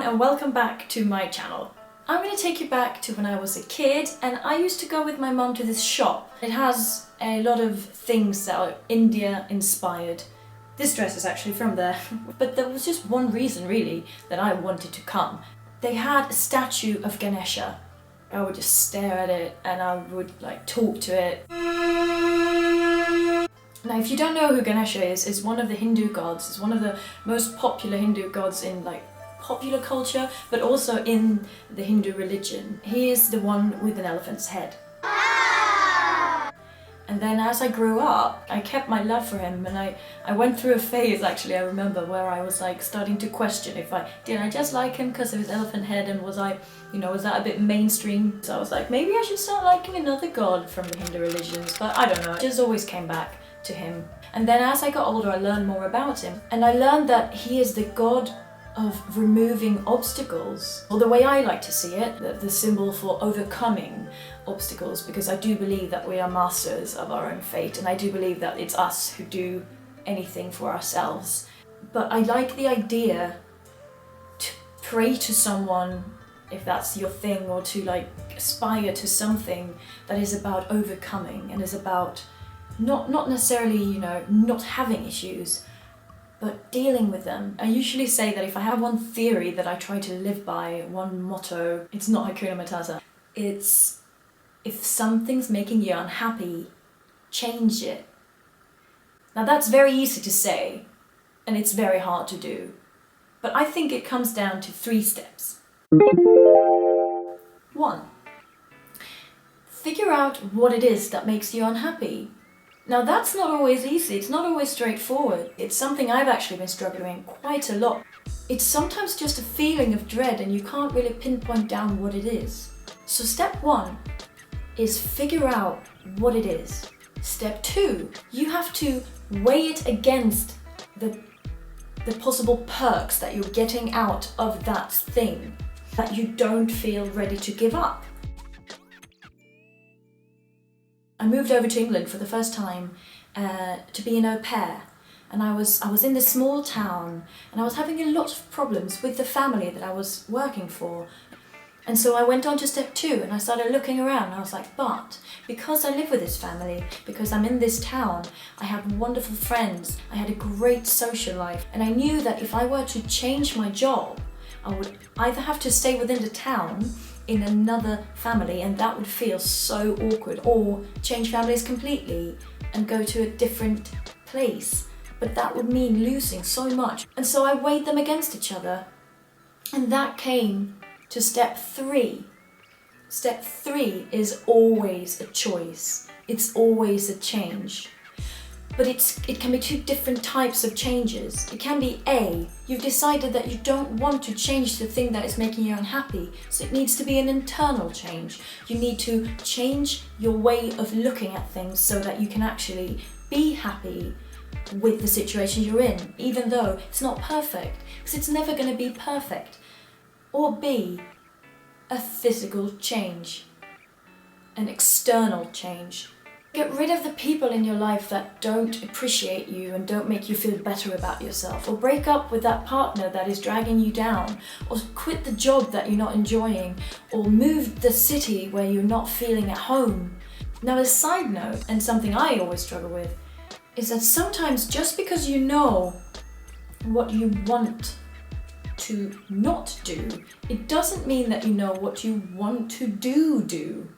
everyone and welcome back to my channel. I'm going to take you back to when I was a kid and I used to go with my mum to this shop. It has a lot of things that are India inspired. This dress is actually from there, but there was just one reason really that I wanted to come. They had a statue of Ganesha. I would just stare at it and I would talk to it. Now if you don't know who Ganesha is, it's one of the Hindu gods. It's one of the most popular Hindu gods in popular culture, but also in the Hindu religion. He is the one with an elephant's head. And then as I grew up, I kept my love for him, and I went through a phase actually, I remember, where I was starting to question if did I just like him because of his elephant head, and was that a bit mainstream? So I was like, maybe I should start liking another god from the Hindu religions, but I don't know, it just always came back to him. And then as I got older, I learned more about him, and I learned that he is the god of removing obstacles, or the way I like to see it, the symbol for overcoming obstacles, because I do believe that we are masters of our own fate, and I do believe that it's us who do anything for ourselves. But I like the idea to pray to someone, if that's your thing, or to aspire to something that is about overcoming and is about not necessarily, not having issues, but dealing with them. I usually say that if I have one theory that I try to live by, one motto, it's not Hakuna Matata. It's, if something's making you unhappy, change it. Now that's very easy to say, and it's very hard to do. But I think it comes down to 3 steps. 1. Figure out what it is that makes you unhappy. Now that's not always easy, it's not always straightforward. It's something I've actually been struggling with quite a lot. It's sometimes just a feeling of dread and you can't really pinpoint down what it is. So step 1 is figure out what it is. Step 2, you have to weigh it against the possible perks that you're getting out of that thing that you don't feel ready to give up. I moved over to England for the first time to be an au pair, and I was in this small town and I was having a lot of problems with the family that I was working for. And so I went on to step 2 and I started looking around and I was like, but because I live with this family, because I'm in this town, I have wonderful friends, I had a great social life, and I knew that if I were to change my job, I would either have to stay within the town in another family, and that would feel so awkward, or change families completely and go to a different place, but that would mean losing so much. And so I weighed them against each other, and that came to step 3. Step 3 is always a choice, it's always a change. But it can be 2 different types of changes. It can be A, you've decided that you don't want to change the thing that is making you unhappy, so it needs to be an internal change. You need to change your way of looking at things so that you can actually be happy with the situation you're in, even though it's not perfect, because it's never going to be perfect. Or B, a physical change, an external change. Get rid of the people in your life that don't appreciate you and don't make you feel better about yourself, or break up with that partner that is dragging you down, or quit the job that you're not enjoying, or move the city where you're not feeling at home. Now a side note, and something I always struggle with, is that sometimes just because you know what you want to not do, it doesn't mean that you know what you want to do.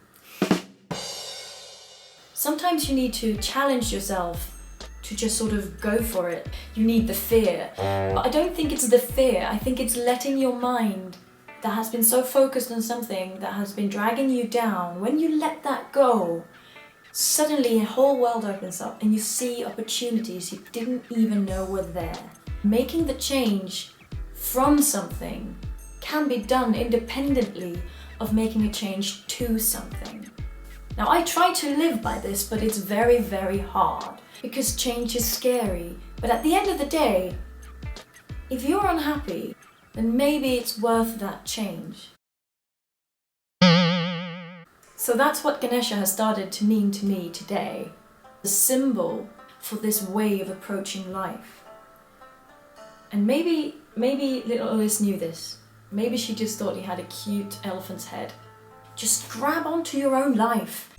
Sometimes you need to challenge yourself to just sort of go for it. You need the fear. But I don't think it's the fear, I think it's letting your mind that has been so focused on something that has been dragging you down, when you let that go, suddenly a whole world opens up and you see opportunities you didn't even know were there. Making the change from something can be done independently of making a change to something. Now I try to live by this, but it's very, very hard because change is scary. But at the end of the day, if you're unhappy, then maybe it's worth that change. So that's what Ganesha has started to mean to me today. The symbol for this way of approaching life. And maybe little Ullis knew this, Maybe she just thought he had a cute elephant's head. Just grab onto your own life.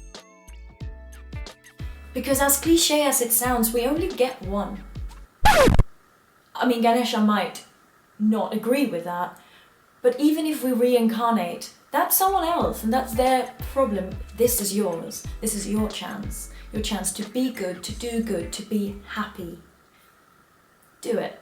Because as cliche as it sounds, we only get one. I mean, Ganesha might not agree with that, but even if we reincarnate, that's someone else and that's their problem. This is yours. This is your chance. Your chance to be good, to do good, to be happy. Do it.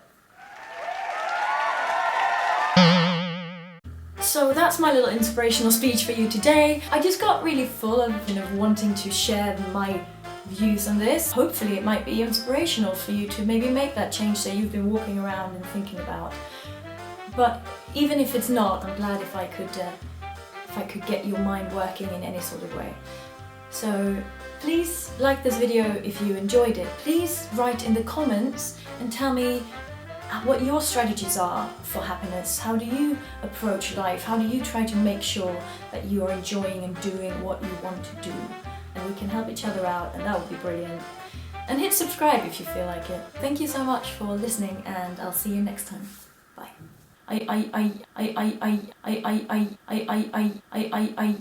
So that's my little inspirational speech for you today. I just got really full of wanting to share my views on this. Hopefully it might be inspirational for you to maybe make that change that you've been walking around and thinking about. But even if it's not, I'm glad if I could get your mind working in any sort of way. So please like this video if you enjoyed it. Please write in the comments and tell me what your strategies are for happiness. How do you approach life? How do you try to make sure that you are enjoying and doing what you want to do? And we can help each other out, and that would be brilliant. And hit subscribe if you feel like it. Thank you so much for listening, and I'll see you next time. Bye.